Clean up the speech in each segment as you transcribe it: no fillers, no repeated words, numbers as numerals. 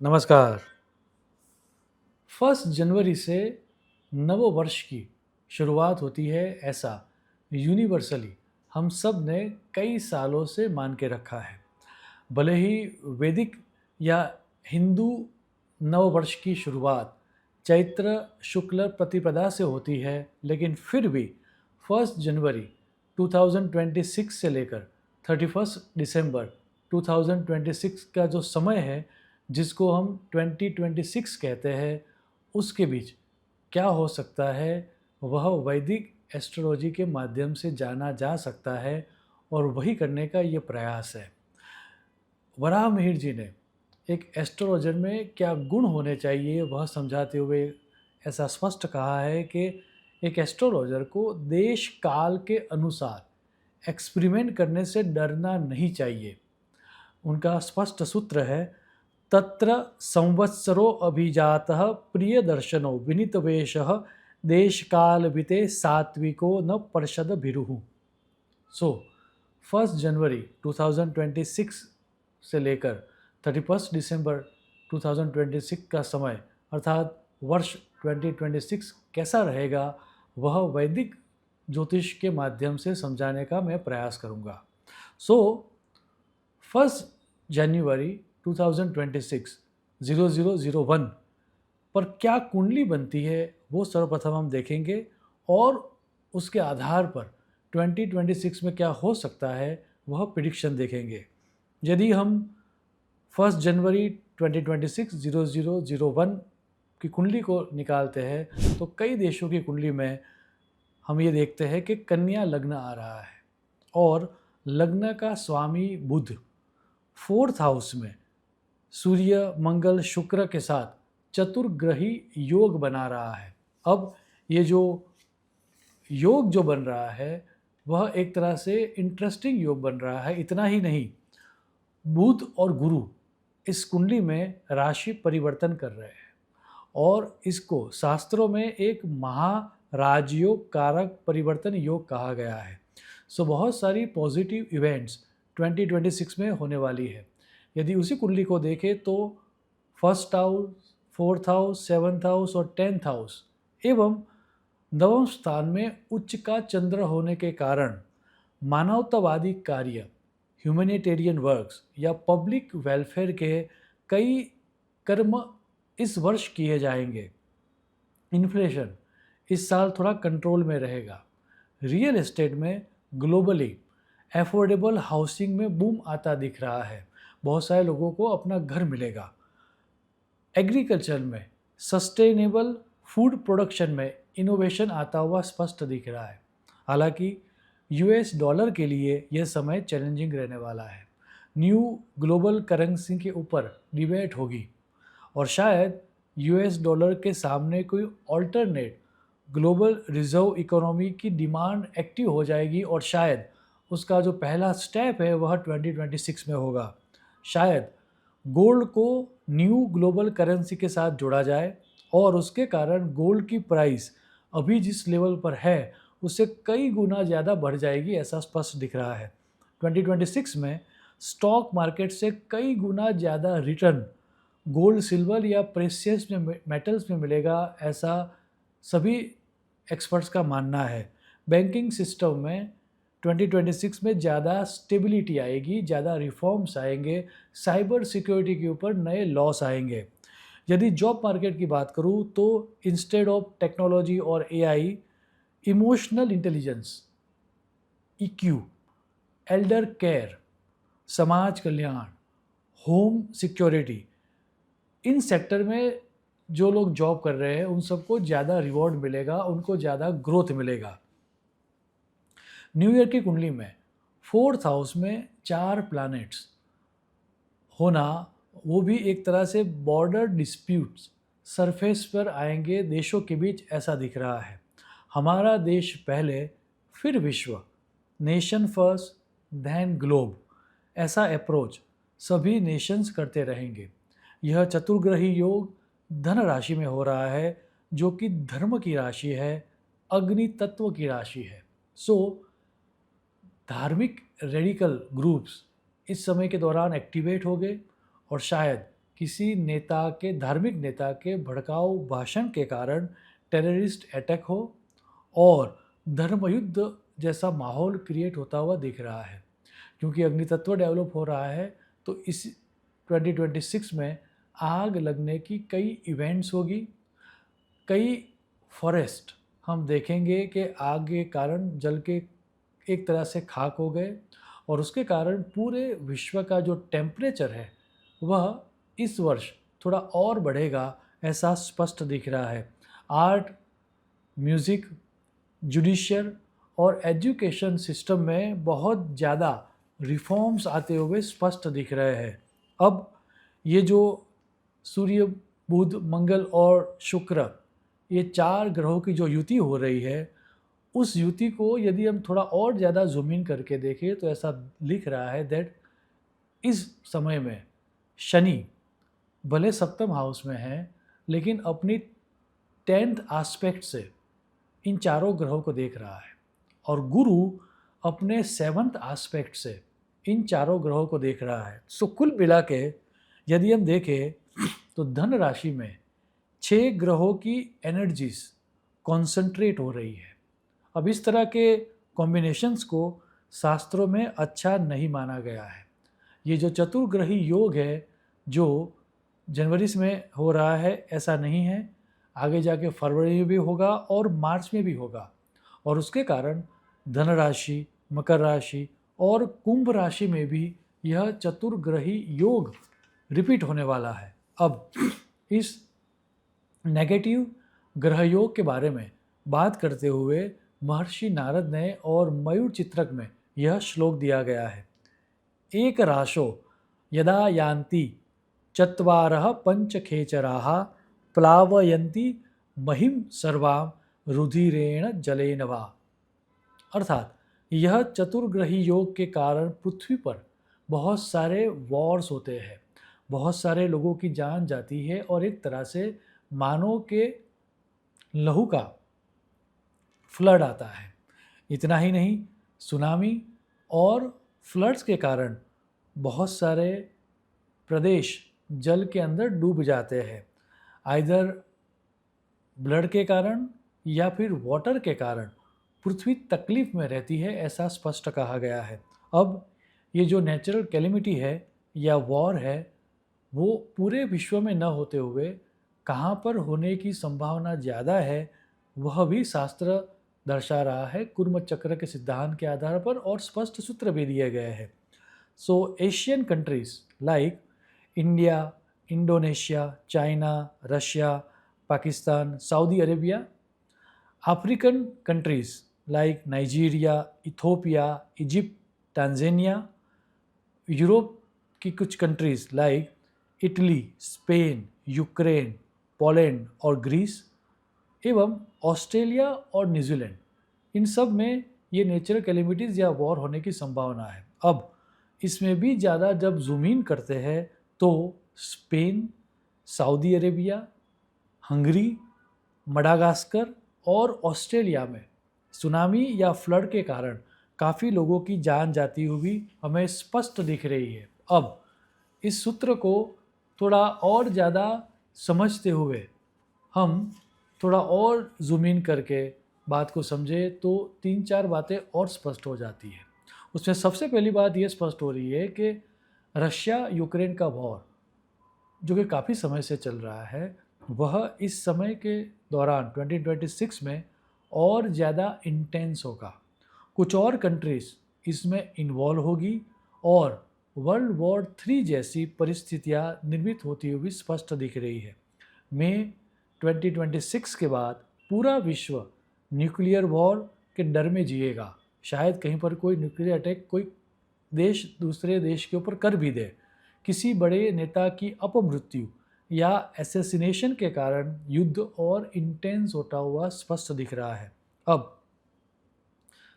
नमस्कार। 1 जनवरी से नव वर्ष की शुरुआत होती है, ऐसा यूनिवर्सली हम सब ने कई सालों से मान के रखा है। भले ही वैदिक या हिंदू नव वर्ष की शुरुआत चैत्र शुक्ल प्रतिपदा से होती है, लेकिन फिर भी 1 जनवरी 2026 से लेकर 31 दिसंबर 2026 का जो समय है, जिसको हम 2026 कहते हैं, उसके बीच क्या हो सकता है, वह वैदिक एस्ट्रोलॉजी के माध्यम से जाना जा सकता है, और वही करने का ये प्रयास है। वराह मिहिर जी ने एक एस्ट्रोलॉजर में क्या गुण होने चाहिए, वह समझाते हुए ऐसा स्पष्ट कहा है कि एक एस्ट्रोलॉजर को देश काल के अनुसार एक्सपेरिमेंट करने से डरना नहीं चाहिए। उनका स्पष्ट सूत्र है, तत्र संवत्सरो अभिजातः प्रिय दर्शनो विनीत वेशः देश काल विते सात्विको न पर्षद भिरुहु। सो 1 जनवरी 2026 से लेकर 31 दिसंबर 2026 का समय अर्थात वर्ष 2026 कैसा रहेगा, वह वैदिक ज्योतिष के माध्यम से समझाने का मैं प्रयास करूँगा। सो 1 जनवरी 2026 0001 पर क्या कुंडली बनती है, वो सर्वप्रथम हम देखेंगे, और उसके आधार पर 2026 में क्या हो सकता है, वह प्रिडिक्शन देखेंगे। यदि हम 1 जनवरी 2026 0001 की कुंडली को निकालते हैं, तो कई देशों की कुंडली में हम ये देखते हैं कि कन्या लग्न आ रहा है, और लग्न का स्वामी बुध 4th हाउस में सूर्य मंगल शुक्र के साथ चतुर्ग्रही योग बना रहा है। अब ये जो योग जो बन रहा है, वह एक तरह से इंटरेस्टिंग योग बन रहा है। इतना ही नहीं, बुध और गुरु इस कुंडली में राशि परिवर्तन कर रहे हैं, और इसको शास्त्रों में एक महाराजयोग कारक परिवर्तन योग कहा गया है। सो बहुत सारी पॉजिटिव इवेंट्स 2026 में होने वाली है। यदि उसी कुंडली को देखें तो 1st house, 4th house, 7th house और 10th हाउस एवं नवम स्थान में उच्च का चंद्र होने के कारण मानवतावादी कार्य, ह्यूमैनिटेरियन वर्क्स या पब्लिक वेलफेयर के कई कर्म इस वर्ष किए जाएंगे। इन्फ्लेशन इस साल थोड़ा कंट्रोल में रहेगा। रियल एस्टेट में ग्लोबली एफोर्डेबल हाउसिंग में बूम आता दिख रहा है। बहुत सारे लोगों को अपना घर मिलेगा। एग्रीकल्चर में सस्टेनेबल फूड प्रोडक्शन में इनोवेशन आता हुआ स्पष्ट दिख रहा है। हालांकि यूएस डॉलर के लिए यह समय चैलेंजिंग रहने वाला है। न्यू ग्लोबल करेंसी के ऊपर डिबेट होगी, और शायद यूएस डॉलर के सामने कोई ऑल्टरनेट ग्लोबल रिजर्व इकोनॉमी की डिमांड एक्टिव हो जाएगी, और शायद उसका जो पहला स्टेप है वह 2026 में होगा। शायद गोल्ड को न्यू ग्लोबल करेंसी के साथ जोड़ा जाए, और उसके कारण गोल्ड की प्राइस अभी जिस लेवल पर है उससे कई गुना ज़्यादा बढ़ जाएगी, ऐसा स्पष्ट दिख रहा है। 2026 में स्टॉक मार्केट से कई गुना ज़्यादा रिटर्न गोल्ड, सिल्वर या प्रेशियस में मेटल्स में मिलेगा, ऐसा सभी एक्सपर्ट्स का मानना है। बैंकिंग सिस्टम में 2026 में ज़्यादा स्टेबिलिटी आएगी, ज़्यादा रिफॉर्म्स आएंगे, साइबर सिक्योरिटी के ऊपर नए लॉस आएंगे। यदि जॉब मार्केट की बात करूँ तो इंस्टेड ऑफ टेक्नोलॉजी और AI, emotional intelligence, EQ, Elder care, समाज कल्याण, होम सिक्योरिटी, इन सेक्टर में जो लोग जॉब कर रहे हैं उन सबको ज़्यादा रिवॉर्ड मिलेगा, उनको ज़्यादा ग्रोथ मिलेगा। न्यू ईयर की कुंडली में 4th हाउस में 4 प्लैनेट्स होना, वो भी एक तरह से बॉर्डर डिस्प्यूट्स सरफेस पर आएंगे देशों के बीच, ऐसा दिख रहा है। हमारा देश पहले फिर विश्व, नेशन फर्स्ट देन ग्लोब, ऐसा अप्रोच सभी नेशंस करते रहेंगे। यह चतुर्ग्रही योग धन राशि में हो रहा है, जो कि धर्म की राशि है, अग्नि तत्व की राशि है। सो धार्मिक रेडिकल ग्रुप्स इस समय के दौरान एक्टिवेट हो गए, और शायद किसी नेता के, धार्मिक नेता के भड़काऊ भाषण के कारण टेररिस्ट अटैक हो और धर्म युद्ध जैसा माहौल क्रिएट होता हुआ दिख रहा है। क्योंकि अग्नितत्व डेवलप हो रहा है तो इस 2026 में आग लगने की कई इवेंट्स होगी। कई फॉरेस्ट हम देखेंगे कि आग के कारण जल के एक तरह से खाक हो गए और उसके कारण पूरे विश्व का जो टेम्परेचर है वह इस वर्ष थोड़ा और बढ़ेगा, ऐसा स्पष्ट दिख रहा है। आर्ट, म्यूज़िक, जुडिशियल और एजुकेशन सिस्टम में बहुत ज़्यादा रिफॉर्म्स आते हुए स्पष्ट दिख रहे हैं। अब ये जो सूर्य, बुध, मंगल और शुक्र, ये 4 ग्रहों की जो युति हो रही है, उस युति को यदि हम थोड़ा और ज़्यादा ज़ूम इन करके देखें तो ऐसा लिख रहा है दैट इस समय में शनि भले सप्तम हाउस में है लेकिन अपनी 10th एस्पेक्ट से इन चारों ग्रहों को देख रहा है और गुरु अपने 7th एस्पेक्ट से इन चारों ग्रहों को देख रहा है। सो कुल मिला के यदि हम देखें तो धन राशि में 6 ग्रहों की एनर्जीज कॉन्सेंट्रेट हो रही है। अब इस तरह के कॉम्बिनेशंस को शास्त्रों में अच्छा नहीं माना गया है। ये जो चतुर्ग्रही योग है जो जनवरी में हो रहा है ऐसा नहीं है, आगे जाके फरवरी में भी होगा और मार्च में भी होगा और उसके कारण धन राशि, मकर राशि और कुंभ राशि में भी यह चतुर्ग्रही योग रिपीट होने वाला है। अब इस नेगेटिव ग्रह योग के बारे में बात करते हुए महर्षि नारद ने और मयूर चित्रक में यह श्लोक दिया गया है। एक राशो यदा यान्ति चत्वारः पंचखेचराः प्लावयन्ति महिम सर्वां रुधिरेण जलेन वा। अर्थात यह चतुर्ग्रही योग के कारण पृथ्वी पर बहुत सारे वॉर्स होते हैं, बहुत सारे लोगों की जान जाती है और एक तरह से मानव के लहू का फ्लड आता है। इतना ही नहीं, सुनामी और फ्लड्स के कारण बहुत सारे प्रदेश जल के अंदर डूब जाते हैं, आइदर ब्लड के कारण या फिर वाटर के कारण पृथ्वी तकलीफ में रहती है, ऐसा स्पष्ट कहा गया है। अब ये जो नेचुरल कैलेमिटी है या वॉर है वो पूरे विश्व में न होते हुए कहाँ पर होने की संभावना ज़्यादा है वह भी शास्त्र दर्शा रहा है कुर्म चक्र के सिद्धांत के आधार पर और स्पष्ट सूत्र भी दिए गए हैं। So Asian countries like India, Indonesia, China, Russia, Pakistan, Saudi Arabia, African countries like Nigeria, Ethiopia, Egypt, Tanzania, Europe की कुछ countries like Italy, Spain, Ukraine, Poland और ग्रीस एवं ऑस्ट्रेलिया और न्यूजीलैंड, इन सब में ये नेचुरल कैलेमिटीज़ या वॉर होने की संभावना है। अब इसमें भी ज़्यादा जब जूम इन करते हैं तो Spain, Saudi Arabia, Hungary, Madagascar और ऑस्ट्रेलिया में सुनामी या फ्लड के कारण काफ़ी लोगों की जान जाती हुई हमें स्पष्ट दिख रही है। अब इस सूत्र को थोड़ा और ज़्यादा समझते हुए हम थोड़ा और जूम इन करके बात को समझे तो 3-4 बातें और स्पष्ट हो जाती है। उसमें सबसे पहली बात ये स्पष्ट हो रही है कि रशिया यूक्रेन का वॉर जो कि काफ़ी समय से चल रहा है वह इस समय के दौरान 2026 में और ज़्यादा इंटेंस होगा। कुछ और कंट्रीज़ इसमें इन्वॉल्व होगी और वर्ल्ड वॉर 3 जैसी परिस्थितियाँ निर्मित होती हुई स्पष्ट दिख रही है। मई 2026 के बाद पूरा विश्व न्यूक्लियर वॉर के डर में जिएगा। शायद कहीं पर कोई न्यूक्लियर अटैक कोई देश दूसरे देश के ऊपर कर भी दे, किसी बड़े नेता की अपमृत्यु या एसेसिनेशन के कारण युद्ध और इंटेंस होता हुआ स्पष्ट दिख रहा है। अब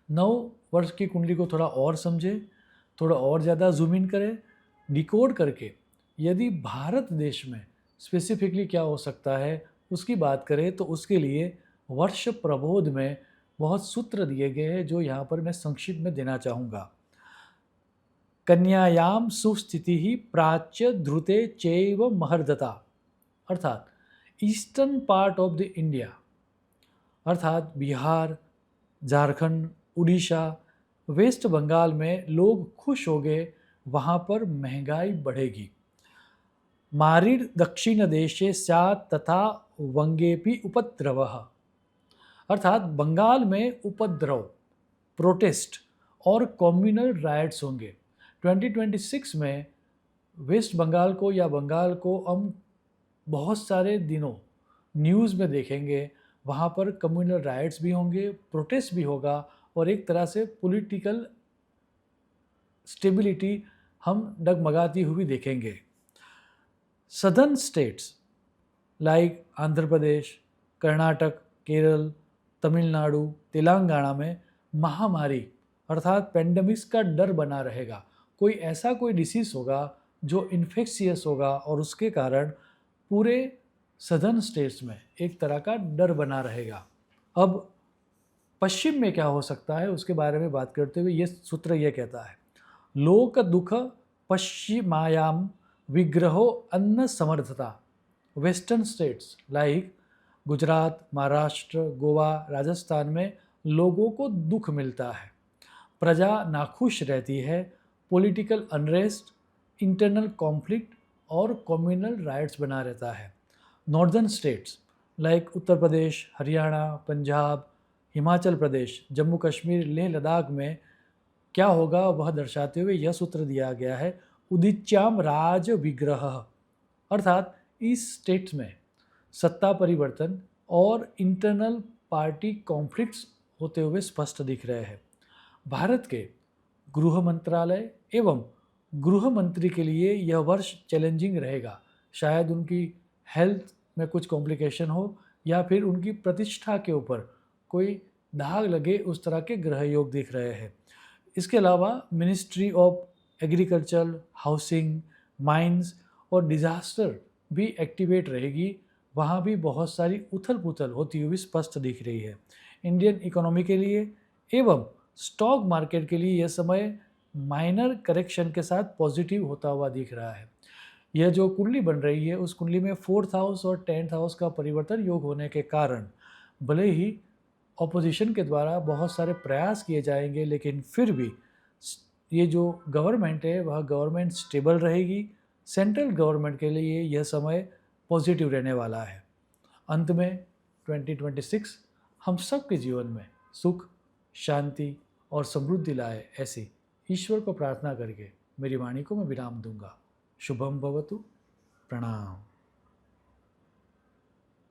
9 वर्ष की कुंडली को थोड़ा और समझे, थोड़ा और ज़्यादा जूम इन करें, डिकोड करके यदि भारत देश में स्पेसिफिकली क्या हो सकता है उसकी बात करें तो उसके लिए वर्ष प्रबोध में बहुत सूत्र दिए गए हैं जो यहाँ पर मैं संक्षिप्त में देना चाहूँगा। कन्यायाम सुस्थिति ही प्राच्य ध्रुते चैव महर्दता, अर्थात eastern part of the India, अर्थात बिहार, झारखंड, उड़ीसा, वेस्ट बंगाल में लोग खुश हो गए, वहाँ पर महंगाई बढ़ेगी। मारीड दक्षिण देशे स्यात् तथा वंगेपि उपद्रवः, अर्थात बंगाल में उपद्रव, प्रोटेस्ट और कम्युनल राइट्स होंगे। 2026 में वेस्ट बंगाल को या बंगाल को हम बहुत सारे दिनों न्यूज़ में देखेंगे। वहाँ पर कम्युनल राइट्स भी होंगे, प्रोटेस्ट भी होगा और एक तरह से पॉलिटिकल स्टेबिलिटी हम डगमगाती हुई देखेंगे। Southern states like Andhra Pradesh, Karnataka, Kerala, Tamil Nadu, Telangana में महामारी अर्थात पेंडेमिक्स का डर बना रहेगा। कोई डिसीज़ होगा जो इन्फेक्शियस होगा और उसके कारण पूरे सदर्न स्टेट्स में एक तरह का डर बना रहेगा। अब पश्चिम में क्या हो सकता है उसके बारे में बात करते हुए ये सूत्र ये कहता है, लोक दुख पश्चिमायाम विग्रहो अन्न समर्थता। Western states like Gujarat, Maharashtra, Goa, Rajasthan में लोगों को दुख मिलता है, प्रजा नाखुश रहती है, पॉलिटिकल अनरेस्ट, इंटरनल कॉन्फ्लिक्ट और कम्युनल राइट्स बना रहता है। Northern states like Uttar Pradesh, Haryana, Punjab, Himachal Pradesh, Jammu Kashmir, Leh Ladakh में क्या होगा वह दर्शाते हुए यह सूत्र दिया गया है, उदिच्याम राज विग्रह, अर्थात इस स्टेट्स में सत्ता परिवर्तन और इंटरनल पार्टी कॉन्फ्लिक्ट्स होते हुए स्पष्ट दिख रहे हैं। भारत के गृह मंत्रालय एवं गृह मंत्री के लिए यह वर्ष चैलेंजिंग रहेगा। शायद उनकी हेल्थ में कुछ कॉम्प्लिकेशन हो या फिर उनकी प्रतिष्ठा के ऊपर कोई दाग लगे, उस तरह के ग्रह योग दिख रहे हैं। इसके अलावा ministry of agriculture, housing, mines और डिजास्टर भी एक्टिवेट रहेगी। वहाँ भी बहुत सारी उथल पुथल होती हुई स्पष्ट दिख रही है। इंडियन इकोनॉमी के लिए एवं स्टॉक मार्केट के लिए यह समय माइनर करेक्शन के साथ पॉजिटिव होता हुआ दिख रहा है। यह जो कुंडली बन रही है उस कुंडली में 4th हाउस और 10th हाउस का परिवर्तन योग होने के कारण भले ही ऑपोजिशन के द्वारा बहुत सारे प्रयास किए जाएंगे, लेकिन फिर भी ये जो गवर्नमेंट है वह गवर्नमेंट स्टेबल रहेगी। सेंट्रल गवर्नमेंट के लिए यह समय पॉजिटिव रहने वाला है। अंत में 2026 हम सबके जीवन में सुख, शांति और समृद्धि लाए, ऐसी ईश्वर को प्रार्थना करके मेरी वाणी को मैं विराम दूंगा। शुभम भवतु। प्रणाम।